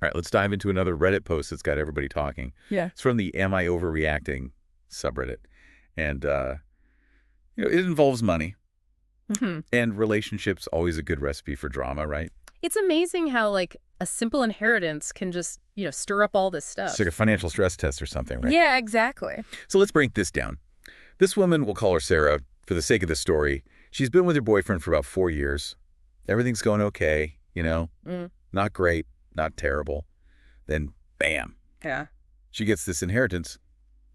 All right, let's dive into another Reddit post that's got everybody talking. Yeah. It's from the Am I Overreacting subreddit. And, it involves money. Hmm. And relationships, always a good recipe for drama, right? It's amazing how, like, a simple inheritance can just, stir up all this It's stuff. like a financial stress test or something, right? Yeah, exactly. So let's break this down. This woman, we'll call her Sarah for the sake of the story. She's been with her boyfriend for about 4 years. Everything's going okay, Mm. not great, not terrible. Then, bam, Yeah. she gets this inheritance,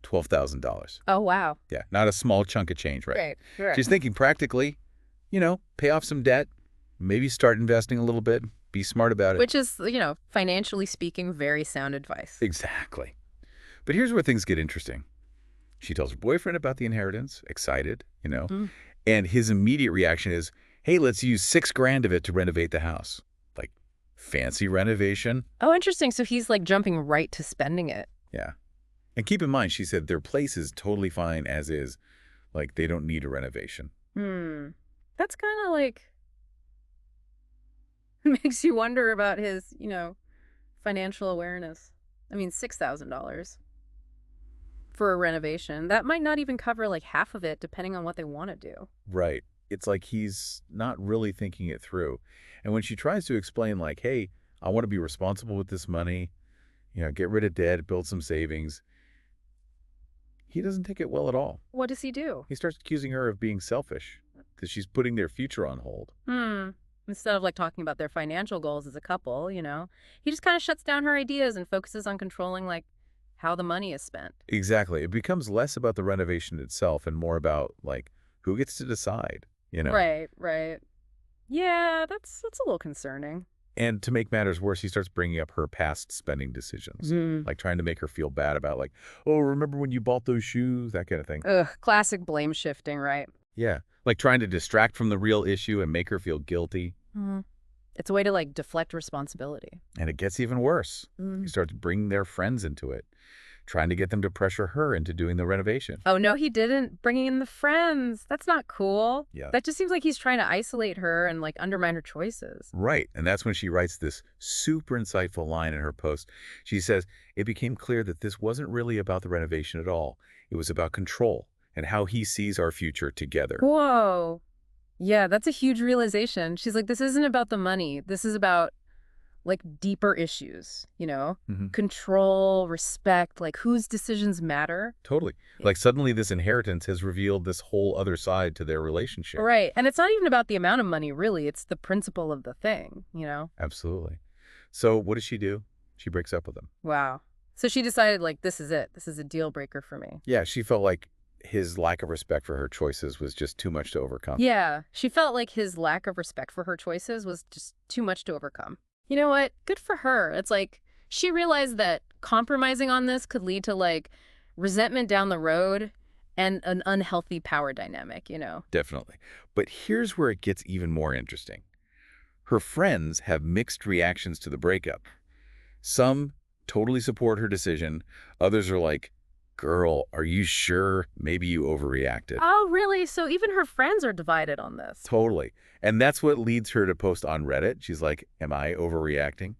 $12,000. Oh, wow. Yeah, not a small chunk of change, right? Great. Sure. She's thinking practically, pay off some debt, maybe start investing a little bit, be smart about it. Which is, financially speaking, very sound advice. Exactly. But here's where things get interesting. She tells her boyfriend about the inheritance, excited, Mm. and his immediate reaction is, hey, let's use $6,000 of it to renovate the house. Like, fancy renovation. Oh, interesting. So he's, like, jumping right to spending it. Yeah. And keep in mind, she said their place is totally fine as is. Like, they don't need a renovation. That's kind of, like, makes you wonder about his, financial awareness. I mean, $6,000 for a renovation. That might not even cover, like, half of it, depending on what they want to do. Right. It's like he's not really thinking it through. And when she tries to explain, like, hey, I want to be responsible with this money, get rid of debt, build some savings, he doesn't take it well at all. What does he do? He starts accusing her of being selfish, that she's putting their future on hold. Instead of, like, talking about their financial goals as a couple, he just kind of shuts down her ideas and focuses on controlling, like, how the money is spent. Exactly. It becomes less about the renovation itself and more about, like, who gets to decide, Right. Yeah, that's a little concerning. And to make matters worse, he starts bringing up her past spending decisions, like trying to make her feel bad about, like, oh, remember when you bought those shoes, that kind of thing. Ugh, classic blame shifting, right? Yeah, like trying to distract from the real issue and make her feel guilty. It's a way to, like, deflect responsibility. And it gets even worse. He starts bringing their friends into it, trying to get them to pressure her into doing the renovation. Oh, no, he didn't. Bringing in the friends. That's not cool. Yeah. That just seems like he's trying to isolate her and, like, undermine her choices. Right. And that's when she writes this super insightful line in her post. She says, it became clear that this wasn't really about the renovation at all. It was about control and how he sees our future together. Whoa. Yeah, that's a huge realization. She's like, this isn't about the money. This is about, like, deeper issues, Control, respect, like, whose decisions matter. Totally. Like suddenly this inheritance has revealed this whole other side to their relationship. Right. And it's not even about the amount of money, really. It's the principle of the thing, Absolutely. So what does she do? She breaks up with him. Wow. So she decided, like, this is it. This is a deal breaker for me. Yeah, she felt like his lack of respect for her choices was just too much to overcome. Yeah. She felt like his lack of respect for her choices was just too much to overcome. You know what? Good for her. It's like she realized that compromising on this could lead to, like, resentment down the road and an unhealthy power dynamic, Definitely. But here's where it gets even more interesting. Her friends have mixed reactions to the breakup. Some totally support her decision. Others are like, girl, are you sure? Maybe you overreacted. Oh, really? So even her friends are divided on this. Totally. And that's what leads her to post on Reddit. She's like, am I overreacting?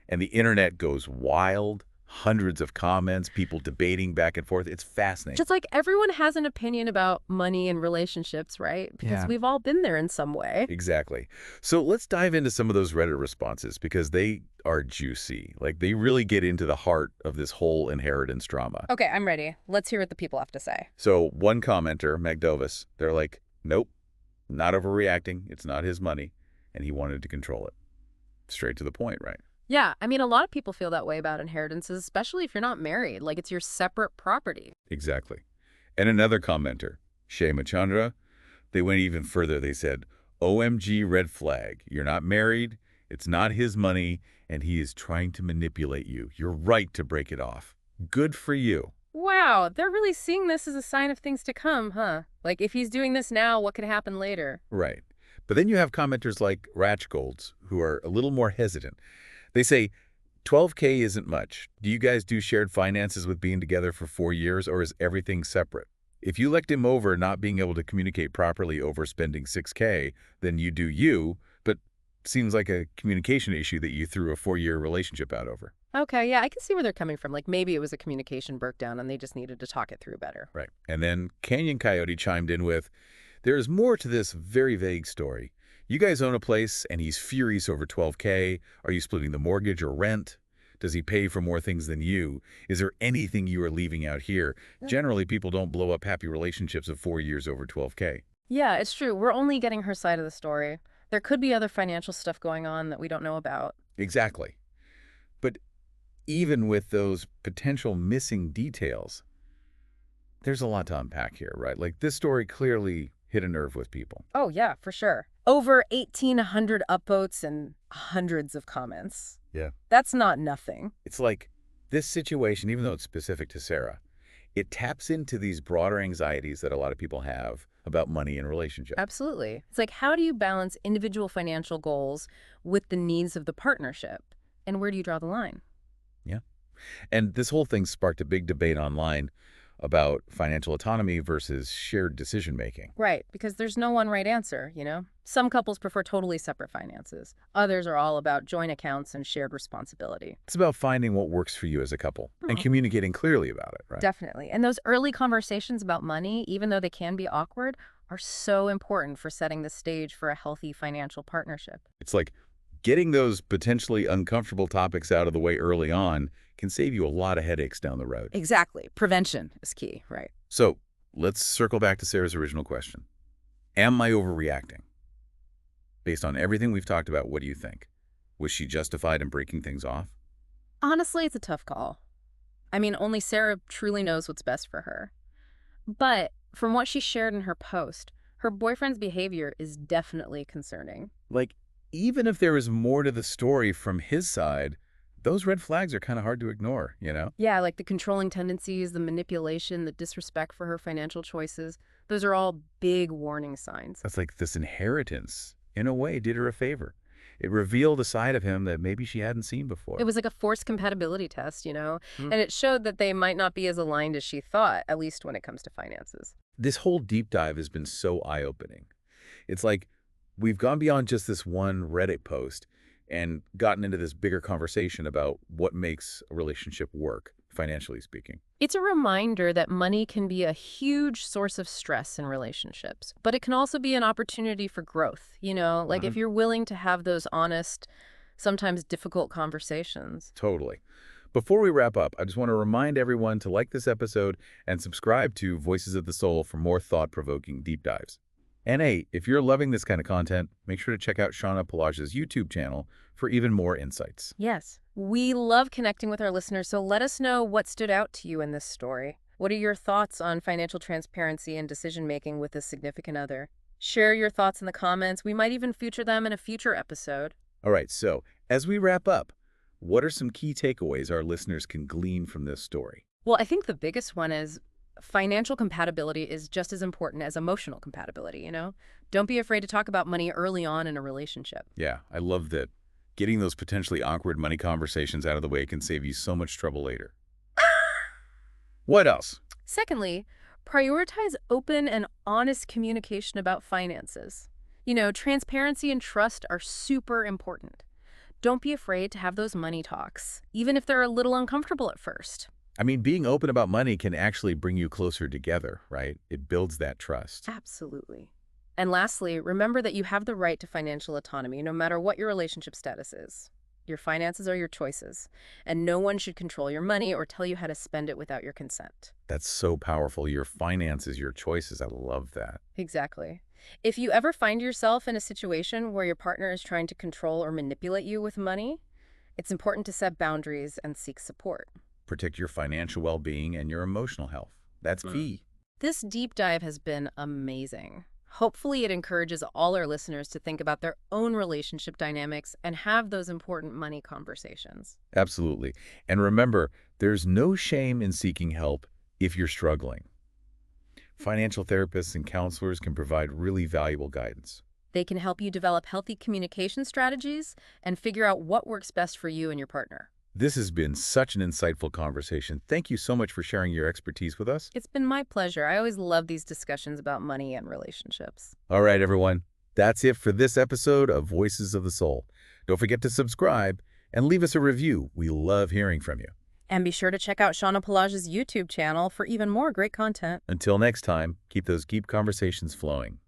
And the internet goes wild. Hundreds of comments, people debating back and forth. It's fascinating. Just like everyone has an opinion about money and relationships, right? Because we've all been there in some way. Exactly. So let's dive into some of those Reddit responses because they are juicy. Like, they really get into the heart of this whole inheritance drama. Okay, I'm ready. Let's hear what the people have to say. So one commenter, Magdovis, they're like, nope, not overreacting. It's not his money. And he wanted to control it. Straight to the point, right? Yeah, I mean, a lot of people feel that way about inheritances, especially if you're not married. Like, it's your separate property. Exactly. And another commenter, Shay Machandra, they went even further. They said, OMG red flag. You're not married. It's not his money. And he is trying to manipulate you. You're right to break it off. Good for you. Wow, they're really seeing this as a sign of things to come, huh? Like, if he's doing this now, what could happen later? Right. But then you have commenters like Ratchgolds, who are a little more hesitant. They say, $12K isn't much. Do you guys do shared finances with being together for 4 years, or is everything separate? If you elect him over not being able to communicate properly over spending $6K, then you do you, but seems like a communication issue that you threw a 4-year relationship out over. Okay, yeah, I can see where they're coming from. Like maybe it was a communication breakdown and they just needed to talk it through better. Right. And then Canyon Coyote chimed in with, there is more to this very vague story. You guys own a place and he's furious over $12K. Are you splitting the mortgage or rent? Does he pay for more things than you? Is there anything you are leaving out here? Generally, people don't blow up happy relationships of 4 years over $12K. Yeah, it's true. We're only getting her side of the story. There could be other financial stuff going on that we don't know about. Exactly. But even with those potential missing details, there's a lot to unpack here, right? Like this story clearly hit a nerve with people. Oh, yeah, for sure. Over 1,800 upvotes and hundreds of comments. Yeah. That's not nothing. It's like this situation, even though it's specific to Sarah, it taps into these broader anxieties that a lot of people have about money and relationships. Absolutely. It's like, how do you balance individual financial goals with the needs of the partnership? And where do you draw the line? Yeah. And this whole thing sparked a big debate online about financial autonomy versus shared decision-making. Right, because there's no one right answer, you know? Some couples prefer totally separate finances. Others are all about joint accounts and shared responsibility. It's about finding what works for you as a couple and communicating clearly about it, right? Definitely. And those early conversations about money, even though they can be awkward, are so important for setting the stage for a healthy financial partnership. It's like getting those potentially uncomfortable topics out of the way early on can save you a lot of headaches down the road. Exactly. Prevention is key, right? So let's circle back to Sarah's original question. Am I overreacting? Based on everything we've talked about, what do you think? Was she justified in breaking things off? Honestly, it's a tough call. I mean, only Sarah truly knows what's best for her. But from what she shared in her post, her boyfriend's behavior is definitely concerning. Like, even if there is more to the story from his side, those red flags are kind of hard to ignore, you know? Yeah, like the controlling tendencies, the manipulation, the disrespect for her financial choices. Those are all big warning signs. That's like this inheritance, in a way, did her a favor. It revealed a side of him that maybe she hadn't seen before. It was like a forced compatibility test, you know? And it showed that they might not be as aligned as she thought, at least when it comes to finances. This whole deep dive has been so eye-opening. It's like we've gone beyond just this one Reddit post and gotten into this bigger conversation about what makes a relationship work, financially speaking. It's a reminder that money can be a huge source of stress in relationships, but it can also be an opportunity for growth, you know? Like if you're willing to have those honest, sometimes difficult conversations. Totally. Before we wrap up, I just want to remind everyone to like this episode and subscribe to Voices of the Soul for more thought-provoking deep dives. And hey, if you're loving this kind of content, make sure to check out Shauna Pelage's YouTube channel for even more insights. Yes. We love connecting with our listeners, so let us know what stood out to you in this story. What are your thoughts on financial transparency and decision-making with a significant other? Share your thoughts in the comments. We might even feature them in a future episode. All right, so as we wrap up, what are some key takeaways our listeners can glean from this story? Well, I think the biggest one is financial compatibility is just as important as emotional compatibility, you know? Don't be afraid to talk about money early on in a relationship. Yeah, I love that. Getting those potentially awkward money conversations out of the way can save you so much trouble later. What else? Secondly, prioritize open and honest communication about finances. You know, transparency and trust are super important. Don't be afraid to have those money talks, even if they're a little uncomfortable at first. I mean, being open about money can actually bring you closer together, right? It builds that trust. Absolutely. And lastly, remember that you have the right to financial autonomy no matter what your relationship status is. Your finances are your choices, and no one should control your money or tell you how to spend it without your consent. That's so powerful. Your finances, your choices. I love that. Exactly. If you ever find yourself in a situation where your partner is trying to control or manipulate you with money, it's important to set boundaries and seek support. Protect your financial well-being and your emotional health. That's key. This deep dive has been amazing. Hopefully it encourages all our listeners to think about their own relationship dynamics and have those important money conversations. Absolutely. And remember, there's no shame in seeking help if you're struggling. Financial therapists and counselors can provide really valuable guidance. They can help you develop healthy communication strategies and figure out what works best for you and your partner. This has been such an insightful conversation. Thank you so much for sharing your expertise with us. It's been my pleasure. I always love these discussions about money and relationships. All right, everyone. That's it for this episode of Voices of the Soul. Don't forget to subscribe and leave us a review. We love hearing from you. And be sure to check out Shauna Pelage's YouTube channel for even more great content. Until next time, keep those deep conversations flowing.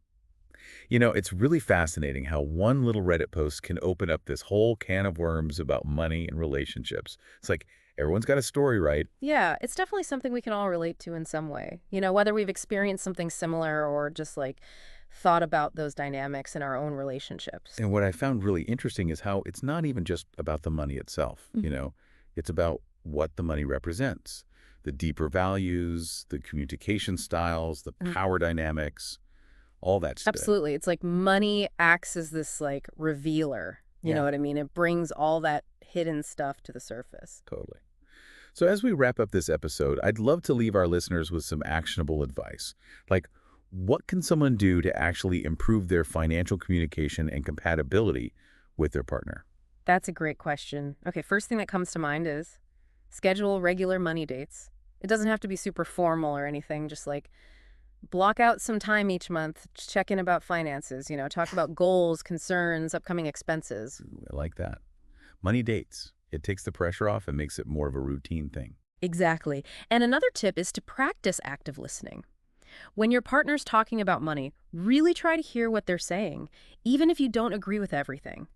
You know, it's really fascinating how one little Reddit post can open up this whole can of worms about money and relationships. It's like everyone's got a story, right? Yeah, it's definitely something we can all relate to in some way. Whether we've experienced something similar or just like thought about those dynamics in our own relationships. And what I found really interesting is how it's not even just about the money itself. It's about what the money represents, the deeper values, the communication styles, the power dynamics, all that stuff. Absolutely. It's like money acts as this like revealer. You know what I mean? It brings all that hidden stuff to the surface. Totally. So as we wrap up this episode, I'd love to leave our listeners with some actionable advice. Like, what can someone do to actually improve their financial communication and compatibility with their partner? That's a great question. Okay, first thing that comes to mind is schedule regular money dates. It doesn't have to be super formal or anything, just like block out some time each month, check in about finances, talk about goals, concerns, upcoming expenses. Ooh, I like that. Money dates. It takes the pressure off and makes it more of a routine thing. Exactly. And another tip is to practice active listening. When your partner's talking about money, really try to hear what they're saying, even if you don't agree with everything.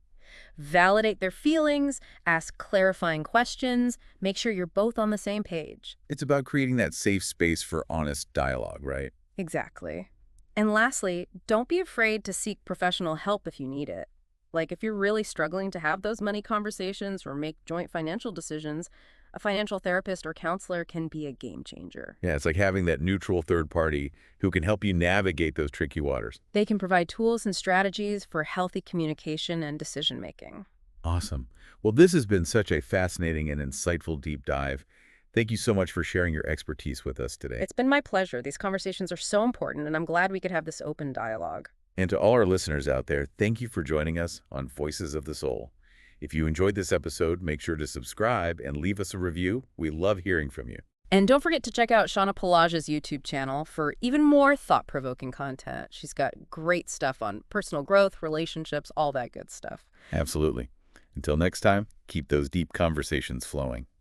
Validate their feelings, ask clarifying questions, make sure you're both on the same page. It's about creating that safe space for honest dialogue, right? Exactly. And lastly, don't be afraid to seek professional help if you need it. Like if you're really struggling to have those money conversations or make joint financial decisions, a financial therapist or counselor can be a game changer. Yeah, it's like having that neutral third party who can help you navigate those tricky waters. They can provide tools and strategies for healthy communication and decision making. Awesome. Well, this has been such a fascinating and insightful deep dive. Thank you so much for sharing your expertise with us today. It's been my pleasure. These conversations are so important, and I'm glad we could have this open dialogue. And to all our listeners out there, thank you for joining us on Voices of the Soul. If you enjoyed this episode, make sure to subscribe and leave us a review. We love hearing from you. And don't forget to check out Shauna Pelage's YouTube channel for even more thought-provoking content. She's got great stuff on personal growth, relationships, all that good stuff. Absolutely. Until next time, keep those deep conversations flowing.